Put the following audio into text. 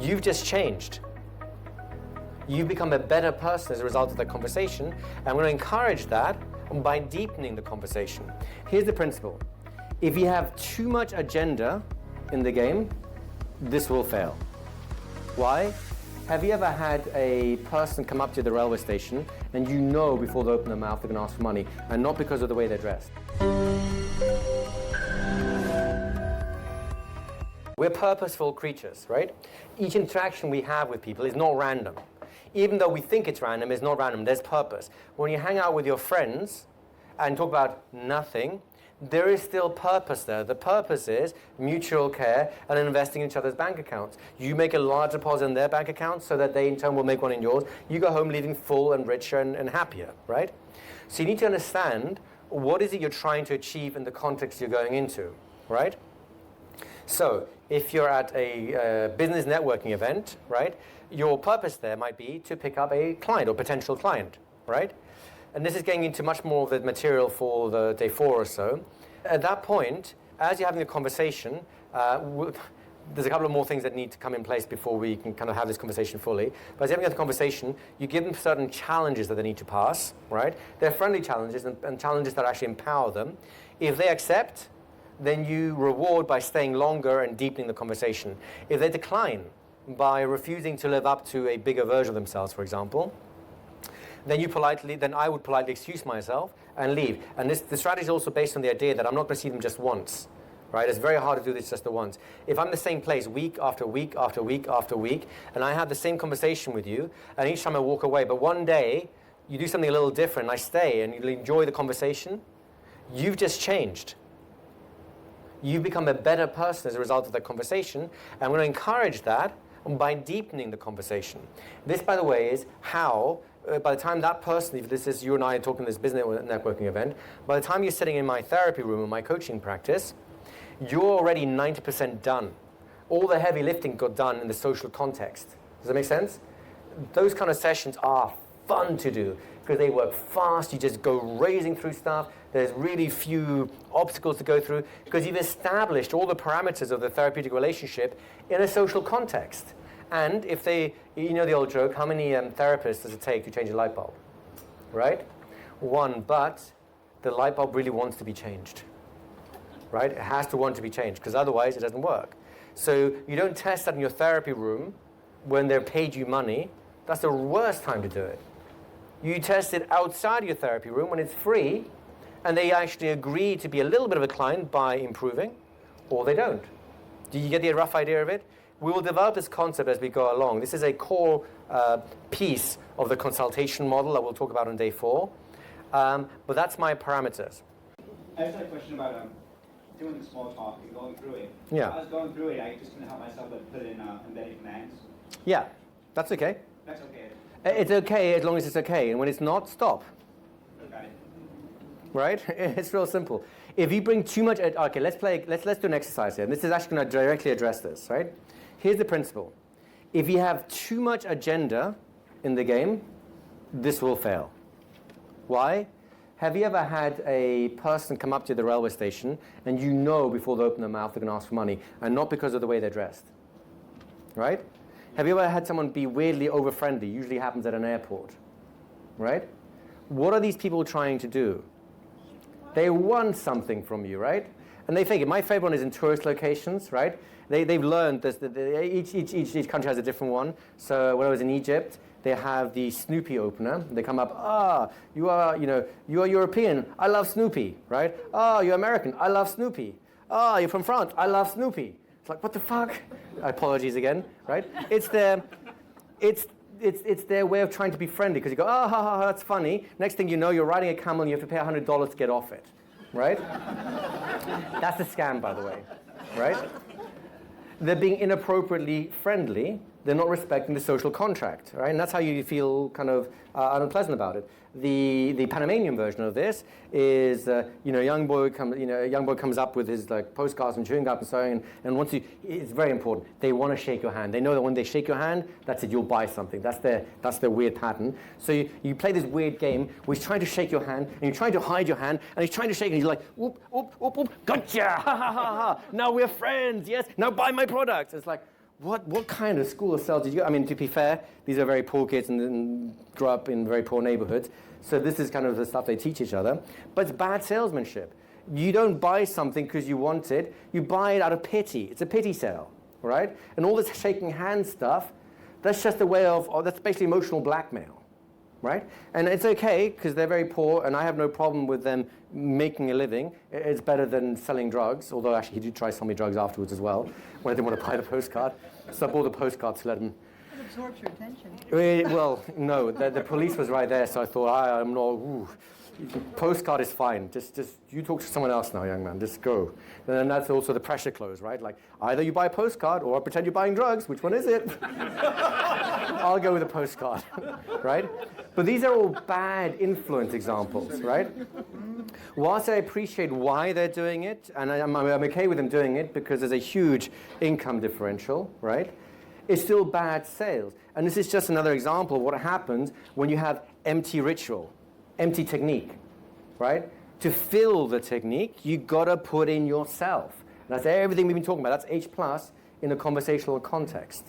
you've just changed. You've become a better person as a result of that conversation, and I'm going to encourage that by deepening the conversation. Here's the principle. If you have too much agenda in the game, this will fail. Why? Have you ever had a person come up to the railway station and you know before they open their mouth they're going to ask for money, and not because of the way they're dressed? We're purposeful creatures, right? Each interaction we have with people is not random. Even though we think it's random, it's not random, there's purpose. When you hang out with your friends and talk about nothing, there is still purpose there. The purpose is mutual care and investing in each other's bank accounts. You make a large deposit in their bank accounts so that they in turn will make one in yours. You go home leaving full and richer and happier, right? So you need to understand what is it you're trying to achieve in the context you're going into, right? So if you're at a business networking event, right, your purpose there might be to pick up a client or potential client, right? And this is getting into much more of the material for the day 4 or so. At that point, as you're having a conversation, there's a couple of more things that need to come in place before we can kind of have this conversation fully. But as you're having a conversation, you give them certain challenges that they need to pass, right? They're friendly challenges and challenges that actually empower them. If they accept, then you reward by staying longer and deepening the conversation. If they decline by refusing to live up to a bigger version of themselves, for example, then I would politely excuse myself and leave. And the strategy is also based on the idea that I'm not going to see them just once, right? It's very hard to do this just the once. If I'm in the same place week after week after week after week, and I have the same conversation with you, and each time I walk away, but one day you do something a little different, I stay, and you enjoy the conversation, you've just changed. You've become a better person as a result of that conversation, and I'm going to encourage that by deepening the conversation. This, by the way, is how by the time that person, if this is you and I talking this business networking event, by the time you're sitting in my therapy room or my coaching practice, you're already 90% done. All the heavy lifting got done in the social context. Does that make sense? Those kind of sessions are fun to do because they work fast. You just go racing through stuff. There's really few obstacles to go through because you've established all the parameters of the therapeutic relationship in a social context. And if you know the old joke, how many therapists does it take to change a light bulb? Right? One, but the light bulb really wants to be changed. Right? It has to want to be changed because otherwise it doesn't work. So you don't test that in your therapy room when they're paid you money. That's the worst time to do it. You test it outside your therapy room when it's free and they actually agree to be a little bit of a client by improving, or they don't. Do you get the rough idea of it? We will develop this concept as we go along. This is a core piece of the consultation model that we'll talk about on day 4. But that's my parameters. I just had a question about doing the small talk and going through it. Yeah. I was going through it, I just couldn't help myself but put in embedded commands. Yeah, that's okay. That's okay. It's okay as long as it's okay. And when it's not, stop. Got it. Right? It's real simple. If you bring too much, okay, let's do an exercise here. And this is actually going to directly address this, right? Here's the principle. If you have too much agenda in the game, this will fail. Why? Have you ever had a person come up to the railway station and you know before they open their mouth they're going to ask for money, and not because of the way they're dressed? Right? Have you ever had someone be weirdly over-friendly? Usually happens at an airport. Right? What are these people trying to do? They want something from you, right? And they figure, my favorite one is in tourist locations, right? They've learned this, each country has a different one. So when I was in Egypt, they have the Snoopy opener. They come up, you are European, I love Snoopy, right? You're American, I love Snoopy. You're from France, I love Snoopy. It's like, what the fuck? Apologies again, right? It's their way of trying to be friendly because you go, that's funny. Next thing you know, you're riding a camel and you have to pay $100 to get off it, right? That's a scam, by the way, right? They're being inappropriately friendly. They're not respecting the social contract, right? And that's how you feel kind of unpleasant about it. The Panamanian version of this is, a young boy comes up with his postcards and chewing gum and so on, and once it's very important. They want to shake your hand. They know that when they shake your hand, that's it. You'll buy something. That's their weird pattern. So you play this weird game where he's trying to shake your hand, and you're trying to hide your hand, and he's trying to shake, and he's like, whoop, whoop, whoop, whoop, gotcha, ha ha ha ha. Now we're friends, yes. Now buy my products. It's like, what kind of school of sales did you go? I mean, to be fair, these are very poor kids and grew up in very poor neighborhoods. So this is kind of the stuff they teach each other. But it's bad salesmanship. You don't buy something because you want it. You buy it out of pity. It's a pity sale, right? And all this shaking hands stuff, that's just a way of, that's basically emotional blackmail, right? And it's okay because they're very poor and I have no problem with them making a living. It's better than selling drugs, although actually he did try to sell me drugs afterwards as well when I didn't want to buy the postcard. So I bought the postcard to let him. It absorbs your attention. Well, no, the police was right there, so I thought, I'm not, postcard is fine. Just you talk to someone else now, young man, just go. And then that's also the pressure close, right? Like, either you buy a postcard or pretend you're buying drugs. Which one is it? I'll go with a postcard, right? But these are all bad influence examples, right? Whilst I appreciate why they're doing it, and I'm okay with them doing it because there's a huge income differential, right? It's still bad sales. And this is just another example of what happens when you have empty ritual, empty technique, right? To fill the technique, you gotta put in yourself. That's everything we've been talking about. That's H+ in a conversational context.